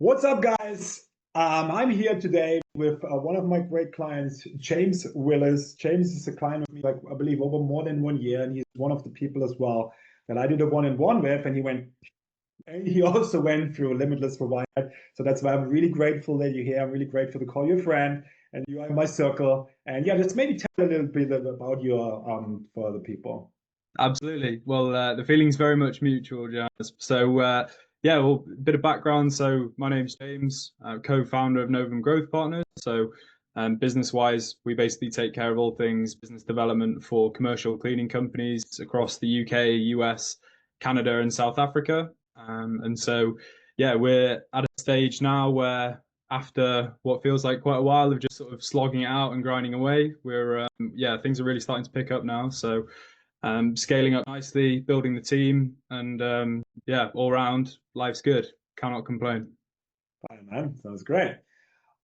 What's up, guys? I'm here today with one of my great clients, James Willis. James is a client of me, like I believe, over more than 1 year, and he's one of the people as well that I did a one-on-one with, and he also went through Limitless Rewired. So that's why I'm really grateful that you're here. I'm really grateful to call you a friend, and you are in my circle. And yeah, let's maybe tell a little bit about your for the people. Absolutely. Well, the feeling's very much mutual, Johannes. So, yeah, well, a bit of background. So, my name's James, co-founder of Novum Growth Partners. So, business-wise, we basically take care of all things business development for commercial cleaning companies across the UK, US, Canada, and South Africa. And so, yeah, we're at a stage now where after what feels like quite a while of just sort of slogging it out and grinding away, yeah, things are really starting to pick up now. So, scaling up nicely, building the team, and yeah, all round, life's good. Cannot complain. Fine, man. Sounds great.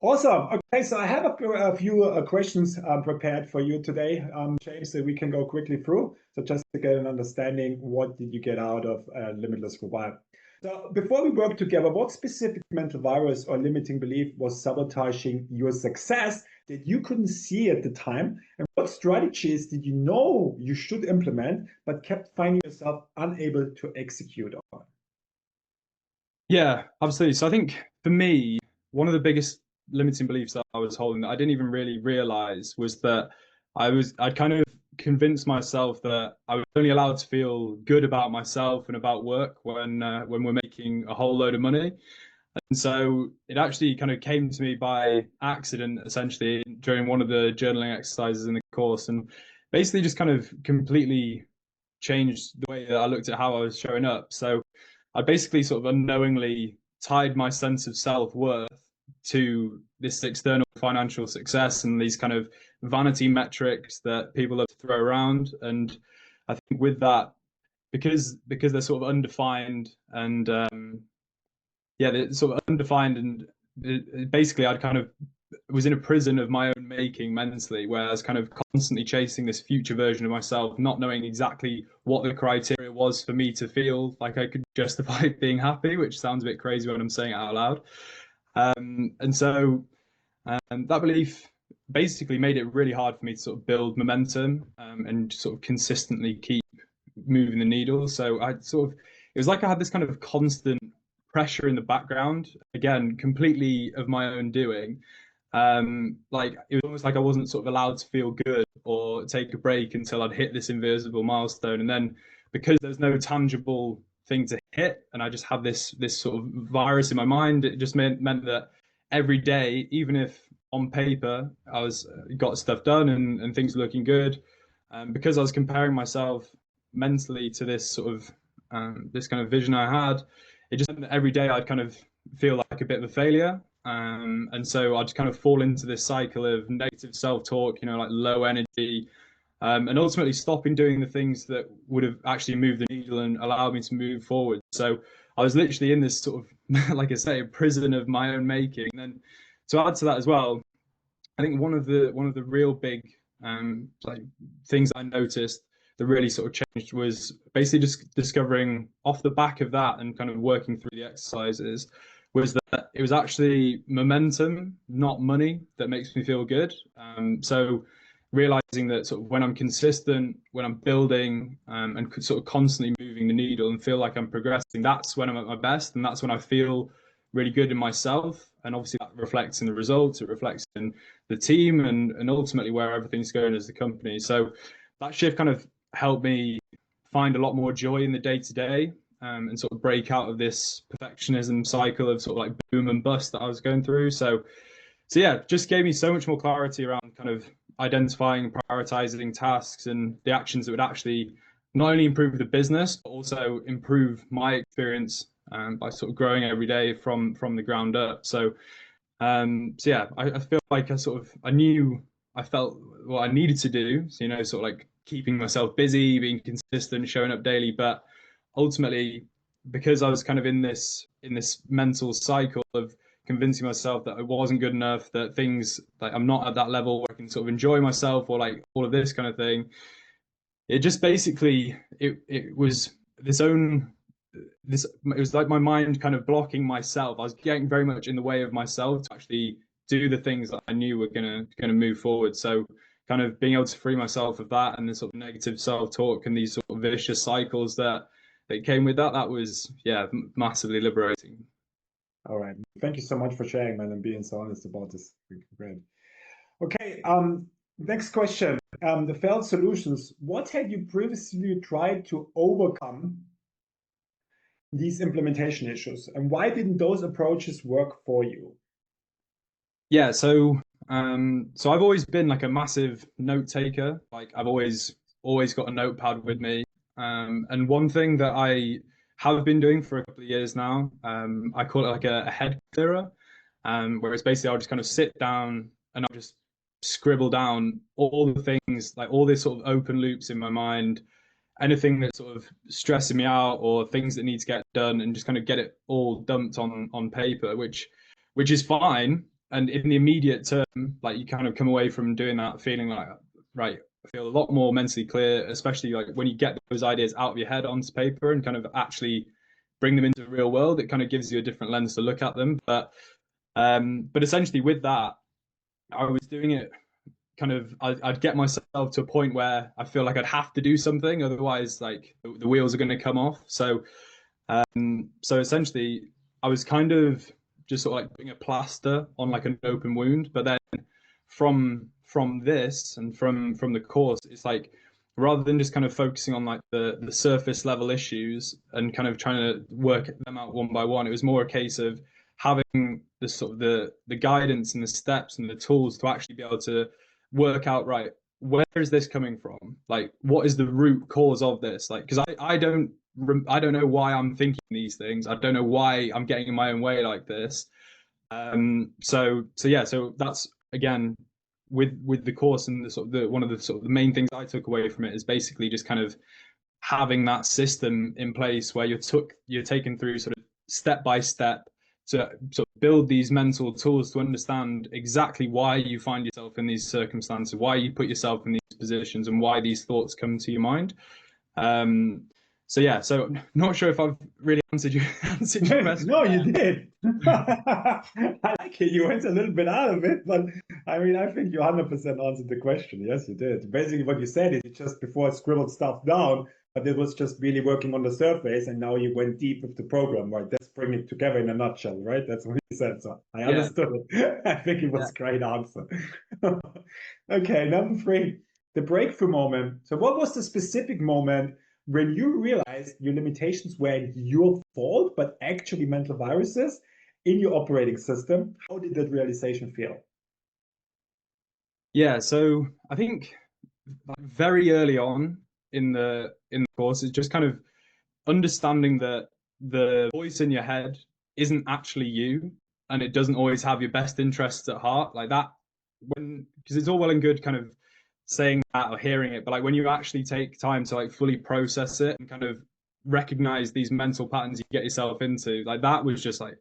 Awesome. Okay, so I have a few questions prepared for you today, James, so we can go quickly through. So just to get an understanding, what did you get out of Limitless Rewire? So before we work together, what specific mental virus or limiting belief was sabotaging your success that you couldn't see at the time? And what strategies did you know you should implement, but kept finding yourself unable to execute on? Yeah, absolutely. So I think for me, one of the biggest limiting beliefs that I was holding that I didn't even really realize was that I'd kind of convinced myself that I was only allowed to feel good about myself and about work when we're making a whole load of money. And so it actually kind of came to me by accident, essentially, during one of the journaling exercises in the course, and basically just kind of completely changed the way that I looked at how I was showing up. So I basically sort of unknowingly tied my sense of self-worth to this external financial success and these kind of vanity metrics that people love to throw around. And I think with that, because they're sort of undefined and yeah, they're sort of undefined and basically I'd kind of was in a prison of my own making mentally, where I was kind of constantly chasing this future version of myself, not knowing exactly what the criteria was for me to feel like I could justify being happy, which sounds a bit crazy when I'm saying it out loud. And so that belief basically made it really hard for me to sort of build momentum and sort of consistently keep moving the needle. So it was like I had this kind of constant pressure in the background, again, completely of my own doing. Like it was almost like I wasn't sort of allowed to feel good or take a break until I'd hit this invisible milestone. And then because there's no tangible thing to hit, and I just had this sort of virus in my mind, it just meant that every day, even if on paper I was got stuff done and things were looking good, because I was comparing myself mentally to this sort of this kind of vision I had, it just meant that every day I'd kind of feel like a bit of a failure. And so I'd kind of fall into this cycle of negative self-talk, like low energy, and ultimately stopping doing the things that would have actually moved the needle and allowed me to move forward. So I was literally in this sort of, like I say, a prison of my own making. And then to add to that as well, I think one of the real big like things I noticed that really sort of changed was basically just discovering off the back of that and kind of working through the exercises was that it was actually momentum, not money, that makes me feel good. So realizing that sort of when I'm consistent, when I'm building and sort of constantly moving the needle and feel like I'm progressing, that's when I'm at my best, and that's when I feel really good in myself. And obviously that reflects in the results, it reflects in the team, and ultimately where everything's going as the company. So that shift kind of helped me find a lot more joy in the day to day and sort of break out of this perfectionism cycle of sort of like boom and bust that I was going through. So yeah, just gave me so much more clarity around kind of identifying and prioritizing tasks and the actions that would actually not only improve the business, but also improve my experience by sort of growing every day from the ground up. So yeah, I feel like I knew I felt what I needed to do. So, sort of like keeping myself busy, being consistent, showing up daily. But ultimately, because I was kind of in this mental cycle of convincing myself that I wasn't good enough, that things like I'm not at that level where I can sort of enjoy myself or like all of this kind of thing. It just basically it was this own this, it was like my mind kind of blocking myself. I was getting very much in the way of myself to actually do the things that I knew were gonna move forward. So kind of being able to free myself of that and the sort of negative self-talk and these sort of vicious cycles that came with that, that was, yeah, massively liberating. All right. Thank you so much for sharing, man, and being so honest about this. Great. Okay. Next question. The failed solutions. What had you previously tried to overcome these implementation issues, and why didn't those approaches work for you? Yeah, so so I've always been like a massive note taker. Like I've always got a notepad with me. And one thing that I have been doing for a couple of years now, I call it like a head clearer, where it's basically I'll just kind of sit down and I'll just scribble down all the things, like all these sort of open loops in my mind, anything that's sort of stressing me out or things that need to get done, and just kind of get it all dumped on paper, which is fine. And in the immediate term, like you kind of come away from doing that feeling like, right, I feel a lot more mentally clear, especially like when you get those ideas out of your head onto paper and kind of actually bring them into the real world. It kind of gives you a different lens to look at them. But essentially with that, I was doing it kind of, I'd get myself to a point where I feel like I'd have to do something, otherwise like the wheels are going to come off. So essentially I was kind of just sort of like putting a plaster on like an open wound. But then from this and from the course, it's like rather than just kind of focusing on like the surface level issues and kind of trying to work them out one by one, it was more a case of having the sort of the guidance and the steps and the tools to actually be able to work out, right, where is this coming from? Like, what is the root cause of this? Like, because I don't know why I'm thinking these things. I don't know why I'm getting in my own way like this. So yeah, so that's again with the course and the sort of one of the sort of the main things I took away from it is basically just kind of having that system in place where you're taken through sort of step by step to sort of build these mental tools to understand exactly why you find yourself in these circumstances, why you put yourself in these positions, and why these thoughts come to your mind. So yeah, so I'm not sure if I've really answered your question. No, you did. I like it. You went a little bit out of it, but I mean, I think you 100% answered the question. Yes, you did. Basically, what you said is you just before scribbled stuff down, but it was just really working on the surface, and now you went deep with the program, right? Let's bring it together in a nutshell, right? That's what you said. So I understood it. I think it was a great answer. Okay, number 3, the breakthrough moment. So what was the specific moment when you realized your limitations weren't your fault, but actually mental viruses in your operating system? How did that realization feel? Yeah, so I think like very early on in the course is just kind of understanding that the voice in your head isn't actually you, and it doesn't always have your best interests at heart. Like that, when because it's all well and good kind of saying that or hearing it, but like when you actually take time to like fully process it and kind of recognize these mental patterns you get yourself into, like that was just like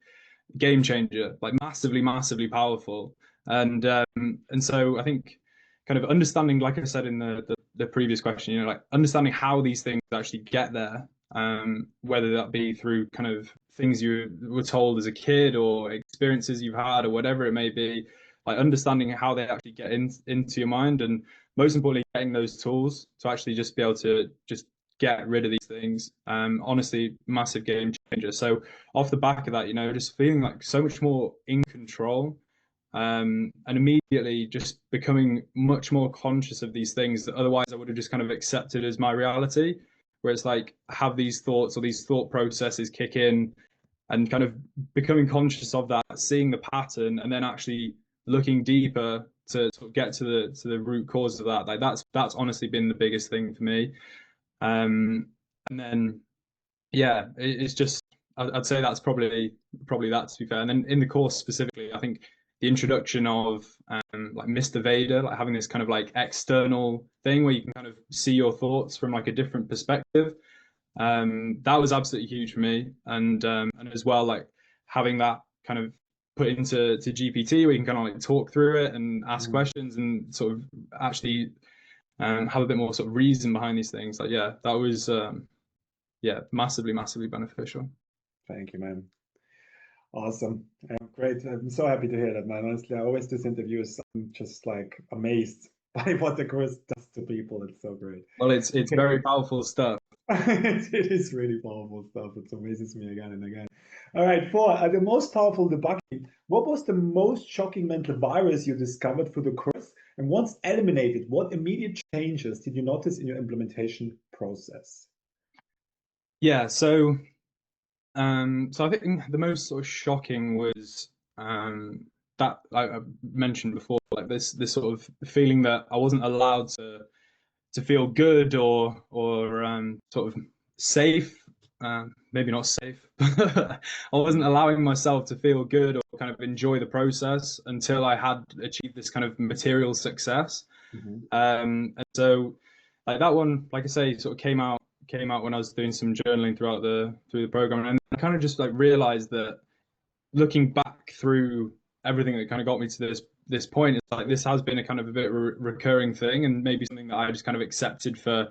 game changer, like massively powerful. And so I think kind of understanding, like I said in the previous question, you know, like understanding how these things actually get there, whether that be through kind of things you were told as a kid or experiences you've had or whatever it may be, like understanding how they actually get into your mind, and most importantly getting those tools to actually just be able to just get rid of these things. Honestly, massive game changer. So off the back of that, you know, just feeling like so much more in control, and immediately just becoming much more conscious of these things that otherwise I would have just kind of accepted as my reality, where it's like I have these thoughts or these thought processes kick in, and kind of becoming conscious of that, seeing the pattern, and then actually looking deeper to sort of get to the root cause of that. Like that's honestly been the biggest thing for me. And then yeah, it's just I'd say that's probably that, to be fair. And then in the course specifically, I think the introduction of like Mr. Vader, like having this kind of like external thing where you can kind of see your thoughts from like a different perspective. That was absolutely huge for me, and as well like having that kind of put into GPT where you can kind of like talk through it and ask questions and sort of actually have a bit more sort of reason behind these things. Like yeah, that was yeah, massively, massively beneficial. Thank you, man. Awesome. Great. I'm so happy to hear that, man. Honestly, I always do these interviews. I'm just like amazed by what the course does to people. It's so great. Well, it's Okay. very powerful stuff. It is really powerful stuff. It amazes me again and again. All right, four, the most powerful debugging. What was the most shocking mental virus you discovered through the course? And once eliminated, what immediate changes did you notice in your implementation process? Yeah, so so I think the most sort of shocking was that I mentioned before, like this sort of feeling that I wasn't allowed to feel good or sort of safe. Maybe not safe. I wasn't allowing myself to feel good or kind of enjoy the process until I had achieved this kind of material success. Mhm. And so, like that one, like I say, sort of came out when I was doing some journaling through the program, and I kind of just like realized that looking back through everything that kind of got me to this point, it's like this has been a kind of a bit recurring thing, and maybe something that I just kind of accepted for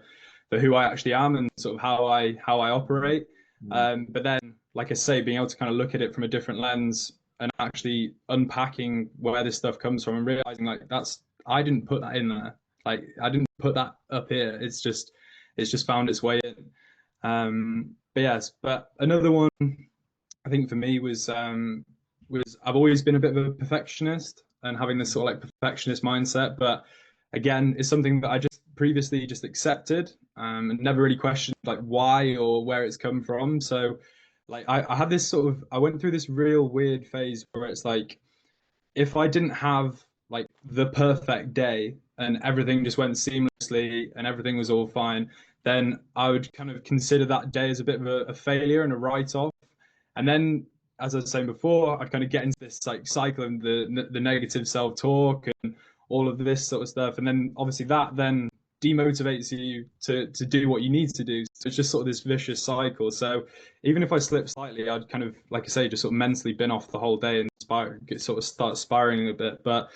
who I actually am and sort of how I operate. But then, like I say, being able to kind of look at it from a different lens and actually unpacking where this stuff comes from and realizing like I didn't put that in there. Like I didn't put that up here. It's just found its way in. But yes, but another one I think for me was I've always been a bit of a perfectionist and having this sort of like perfectionist mindset, but again, it's something that I just previously just accepted and never really questioned like why or where it's come from. So like I had this sort of I went through this real weird phase where it's like if I didn't have like the perfect day and everything just went seamlessly and everything was all fine, then I would kind of consider that day as a bit of a failure and a write-off. And then, as I was saying before, I'd kind of get into this like cycle and the negative self-talk and all of this sort of stuff. And then obviously that then demotivates you to do what you need to do. So it's just sort of this vicious cycle. So even if I slip slightly, I'd kind of, like I say, just sort of mentally bin off the whole day and sort of start spiraling a bit. But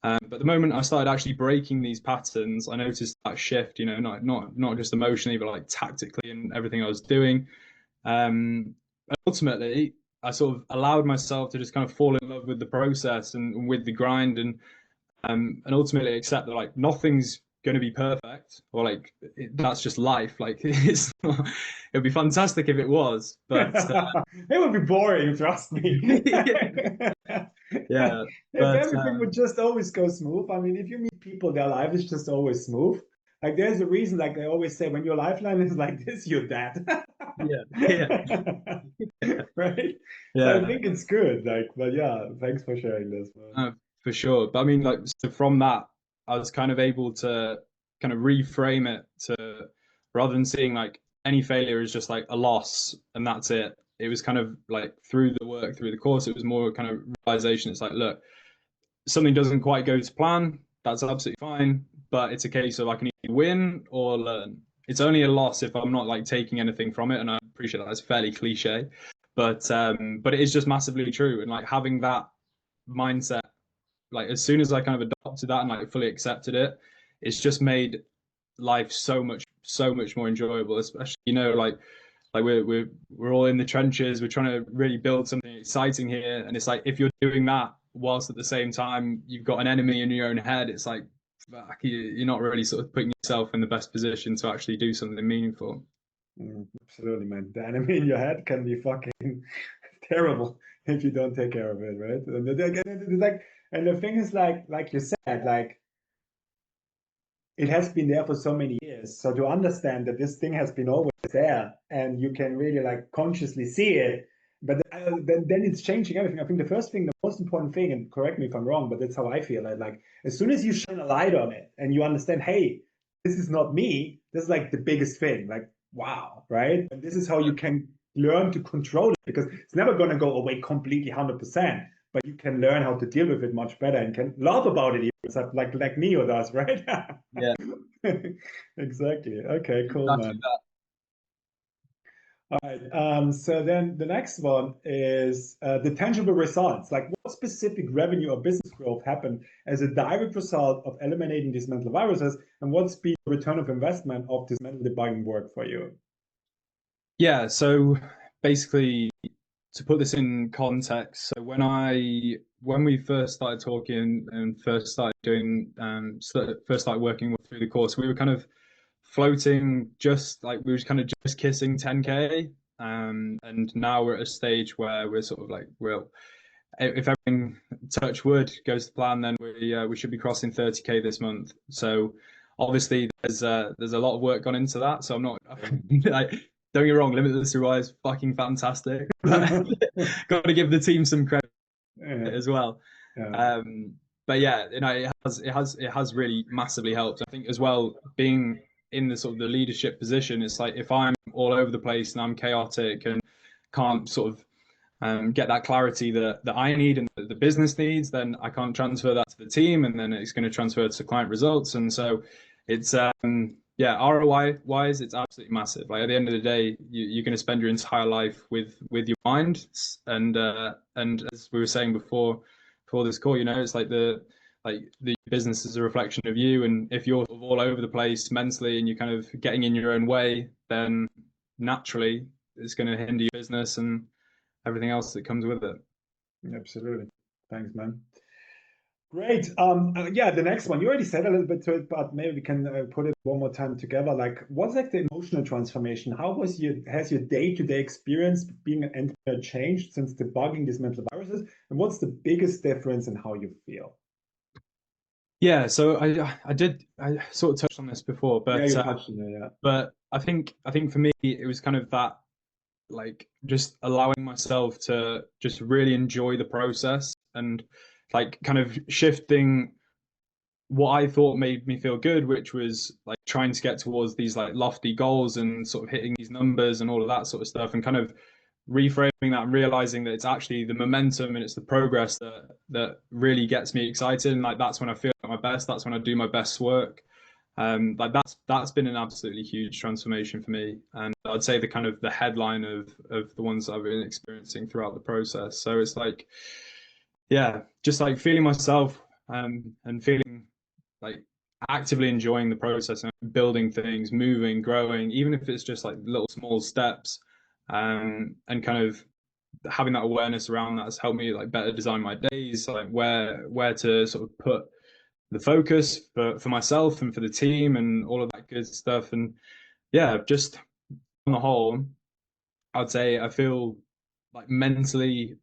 the moment I started actually breaking these patterns, I noticed that shift. You know, not just emotionally, but like tactically and everything I was doing. And ultimately, I sort of allowed myself to just kind of fall in love with the process and with the grind and ultimately accept that like nothing's going to be perfect or like that's just life. Like it's not, it would be fantastic if it was, but It would be boring, trust me. yeah, If but everything would just always go smooth, I mean, if you meet people, their life is just always smooth. Like there's a reason, like they always say, when your lifeline is like this, you're dead. yeah, yeah, Right? So I yeah. think it's good. Like, but yeah, thanks for sharing this, man. For sure. But I mean, like, so from that, I was kind of able to kind of reframe it to rather than seeing like any failure as just like a loss and that's it. It was kind of like through the work, through the course, it was more kind of realization. It's like, look, something doesn't quite go to plan. That's absolutely fine. But it's a case of I can either win or learn. It's only a loss if I'm not like taking anything from it. And I appreciate that's fairly cliche, but it is just massively true. And like having that mindset like as soon as I kind of adopted that and like fully accepted it, it's just made life so much more enjoyable. Especially like we're all in the trenches. We're trying to really build something exciting here, and it's like if you're doing that whilst at the same time you've got an enemy in your own head, it's like fuck, you're not really sort of putting yourself in the best position to actually do something meaningful. Absolutely, man. The enemy in your head can be fucking terrible if you don't take care of it, right? And it's like, and the thing is, like you said, like it has been there for so many years. So to understand that this thing has been always there, and you can really like consciously see it, but then it's changing everything. I think the first thing, the most important thing, and correct me if I'm wrong, but that's how I feel. Like as soon as you shine a light on it and you understand, hey, this is not me. This is like the biggest thing. Like wow, right? And this is how you can learn to control it because it's never going to go away completely 100%, but you can learn how to deal with it much better and can laugh about it even, like Neo does, right? Yeah, Exactly. Okay, cool, exactly man. that. All right. So then the next one is the tangible results. Like what specific revenue or business growth happened as a direct result of eliminating these mental viruses, and what's been the return of investment of this mental debugging work for you? Yeah, so basically, to put this in context, so when we first started talking and first started doing first started working through the course, we were kind of floating, just like we were kind of just kissing 10K. And now we're at a stage where we're sort of like, well, if everything, touch wood, goes to plan, then we should be crossing 30K this month. So obviously there's a lot of work gone into that. So I'm not like, don't get me wrong, Limitless Rewire is fucking fantastic, but got to give the team some credit as well. Yeah. But yeah, it has really massively helped. I think as well, being in the sort of the leadership position, it's like if I'm all over the place and I'm chaotic and can't sort of get that clarity that I need and that the business needs, then I can't transfer that to the team, and then it's going to transfer to client results. And so it's yeah, ROI wise, it's absolutely massive. Like at the end of the day, you're going to spend your entire life with your mind, and as we were saying before this call, it's like the business is a reflection of you, and if you're all over the place mentally and you're kind of getting in your own way, then naturally it's going to hinder your business and everything else that comes with it. Absolutely. Thanks, man. Great. Yeah, the next one, you already said a little bit to it, but maybe we can put it one more time together. Like, what's like the emotional transformation? Has your day-to-day experience being an entrepreneur changed since debugging these mental viruses? And what's the biggest difference in how you feel? Yeah, so I sort of touched on this before, Yeah, but you touched on it, yeah. but I think for me it was kind of that, like, just allowing myself to just really enjoy the process, and like kind of shifting what I thought made me feel good, which was like trying to get towards these like lofty goals and sort of hitting these numbers and all of that sort of stuff, and kind of reframing that and realizing that it's actually the momentum and it's the progress that really gets me excited. And like that's when I feel at my best. That's when I do my best work. Like that's been an absolutely huge transformation for me, and I'd say the kind of the headline of the ones I've been experiencing throughout the process. So it's like, yeah, just like feeling myself, and feeling like actively enjoying the process and building things, moving, growing, even if it's just like little small steps, and kind of having that awareness around that has helped me like better design my days, like where to sort of put the focus for myself and for the team and all of that good stuff. And yeah, just on the whole, I'd say I feel like mentally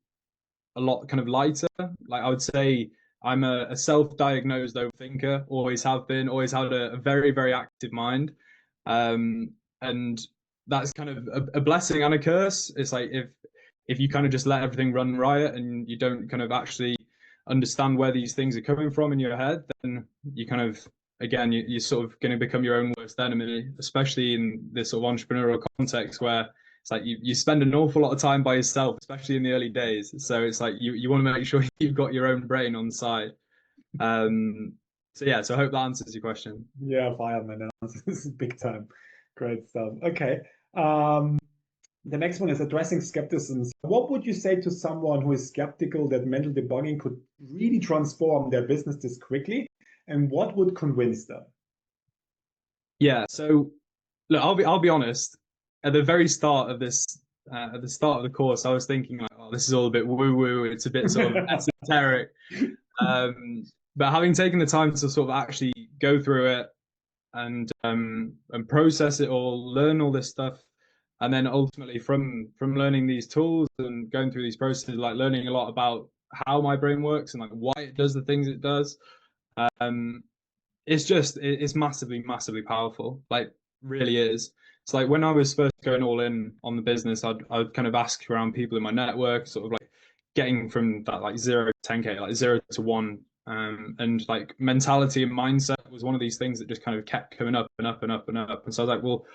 a lot kind of lighter. Like I would say I'm a self-diagnosed overthinker, always have been, always had a very, very active mind. And that's kind of a blessing and a curse. It's like if you kind of just let everything run riot and you don't kind of actually understand where these things are coming from in your head, then you kind of, again, you're sort of going to become your own worst enemy, especially in this sort of entrepreneurial context where it's like you spend an awful lot of time by yourself, especially in the early days. So it's like you want to make sure you've got your own brain on side. So yeah, so I hope that answers your question. Yeah, fireman. This is big time. Great stuff. Okay. Um, the next one is addressing skepticism. So what would you say to someone who is skeptical that mental debugging could really transform their business this quickly? And what would convince them? Yeah, so look, I'll be honest. At the very start of this, at the start of the course, I was thinking like, oh, this is all a bit woo woo. It's a bit sort of esoteric. But having taken the time to sort of actually go through it and process it all, learn all this stuff, and then ultimately from learning these tools and going through these processes, like learning a lot about how my brain works and like why it does the things it does. Um, it's massively, massively powerful. Like really is. It's like when I was first going all in on the business, I'd kind of ask around people in my network, sort of like getting from that like 0 to 10K, like 0 to 1. And like mentality and mindset was one of these things that just kind of kept coming up and up and up and up. And so I was like, well,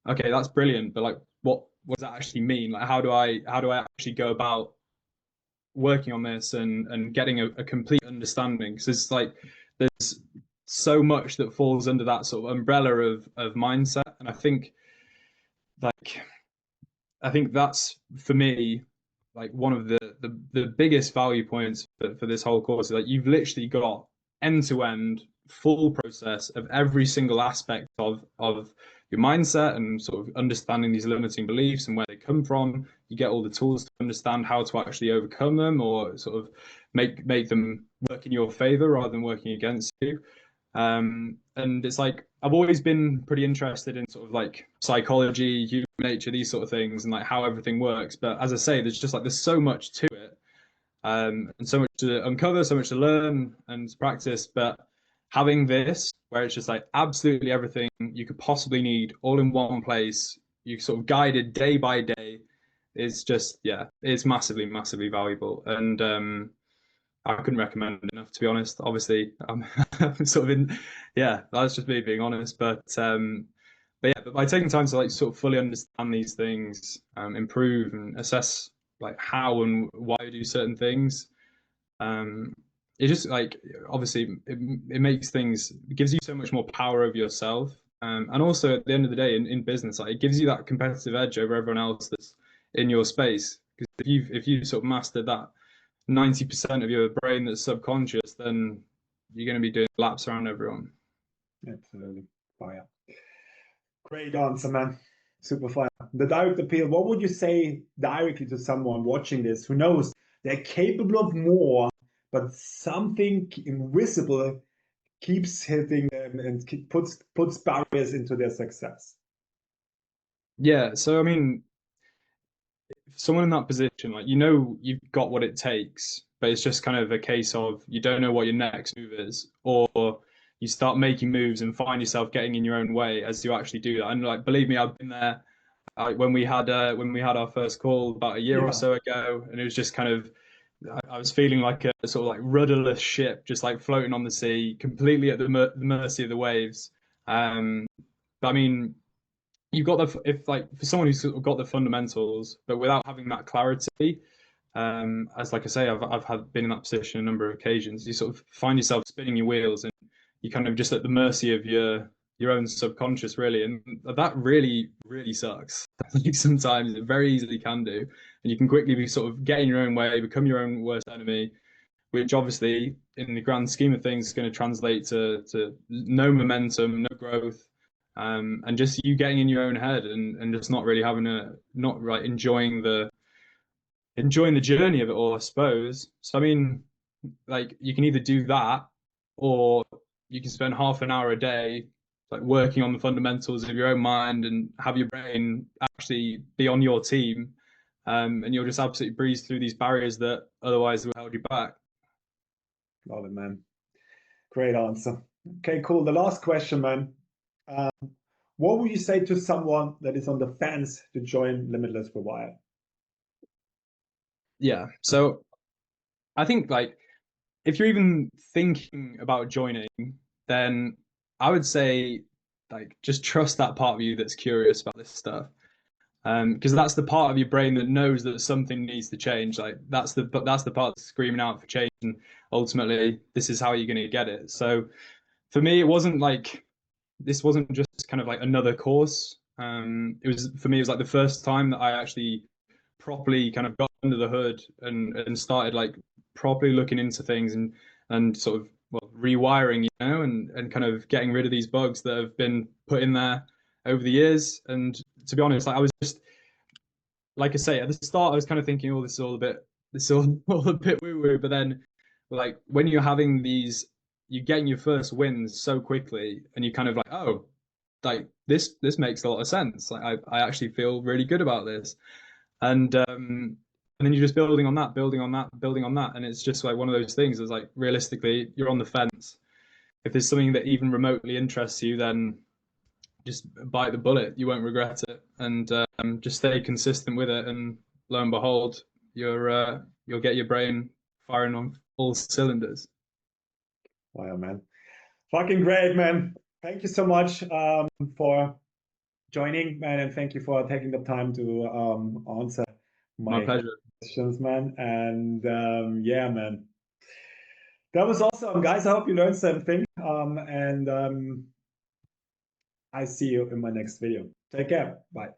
okay, that's brilliant, but like what does that actually mean? Like how do I actually go about working on this and getting a complete understanding? Because it's like there's so much that falls under that sort of umbrella of mindset. And like I think that's for me like one of the biggest value points for this whole course. Like you've literally got end to end full process of every single aspect of your mindset and sort of understanding these limiting beliefs and where they come from. You get all the tools to understand how to actually overcome them, or sort of make them work in your favor rather than working against you. And it's like, I've always been pretty interested in sort of like psychology, human nature, these sort of things, and like how everything works. But as I say, there's so much to it, and so much to uncover, so much to learn and to practice. But having this, where it's just like absolutely everything you could possibly need all in one place, you sort of guided day by day, is just, yeah, it's massively, massively valuable. And I couldn't recommend it enough, to be honest. Obviously, I'm sort of in, yeah, that's just me being honest. But yeah, but by taking time to like sort of fully understand these things, improve and assess like how and why you do certain things, it just like, obviously it makes things, it gives you so much more power over yourself. And also at the end of the day in business, like it gives you that competitive edge over everyone else that's in your space. Because if you sort of mastered that 90% of your brain that's subconscious, then you're going to be doing laps around everyone. Absolutely. Fire. Great answer, man. Super fire. The direct appeal, what would you say directly to someone watching this who knows they're capable of more, but something invisible keeps hitting them and puts barriers into their success? Yeah, so I mean, someone in that position, like, you know, you've got what it takes, but it's just kind of a case of you don't know what your next move is, or you start making moves and find yourself getting in your own way as you actually do that. And like, believe me, I've been there. When we had our first call about a year or so ago, and it was just kind of, I was feeling like a sort of like rudderless ship, just like floating on the sea, completely at the mercy of the waves. But I mean, you've got the, if like for someone who's sort of got the fundamentals, but without having that clarity, as like I say, I've had been in that position a number of occasions. You sort of find yourself spinning your wheels, and you kind of just at the mercy of your own subconscious, really, and that really, really sucks. Like sometimes it very easily can do, and you can quickly be sort of get in your own way, become your own worst enemy, which obviously, in the grand scheme of things, is going to translate to no momentum, no growth, and just you getting in your own head and just not really having not right enjoying the journey of it all, I suppose. So I mean, like you can either do that, or you can spend half an hour a day like working on the fundamentals of your own mind and have your brain actually be on your team, and you'll just absolutely breeze through these barriers that otherwise would hold you back. Love it, man. Great answer. Okay, cool. The last question, man. What would you say to someone that is on the fence to join Limitless Rewire? Yeah. So I think like if you're even thinking about joining, then I would say like just trust that part of you that's curious about this stuff. Because that's the part of your brain that knows that something needs to change. Like that's the part that's screaming out for change, and ultimately this is how you're going to get it. So for me, it wasn't like, this wasn't just kind of like another course. It was, for me, it was like the first time that I actually properly kind of got under the hood and started like properly looking into things and sort of, well, rewiring, you know, and kind of getting rid of these bugs that have been put in there over the years. And to be honest, like I was just, like I say, at the start I was kind of thinking, oh, this is all a bit, all a bit woo woo. But then, like when you're having these, you're getting your first wins so quickly, and you kind of like, oh, like this makes a lot of sense. Like I actually feel really good about this, and then you're just building on that, building on that, building on that, and it's just like one of those things. It's like realistically, you're on the fence. If there's something that even remotely interests you, then just bite the bullet. You won't regret it, and just stay consistent with it. And lo and behold, you'll get your brain firing on all cylinders. Wow, man. Fucking great, man. Thank you so much for joining, man, and thank you for taking the time to answer My my pleasure. questions, man. And yeah, man. That was awesome, guys. I hope you learned something. And I see you in my next video. Take care. Bye.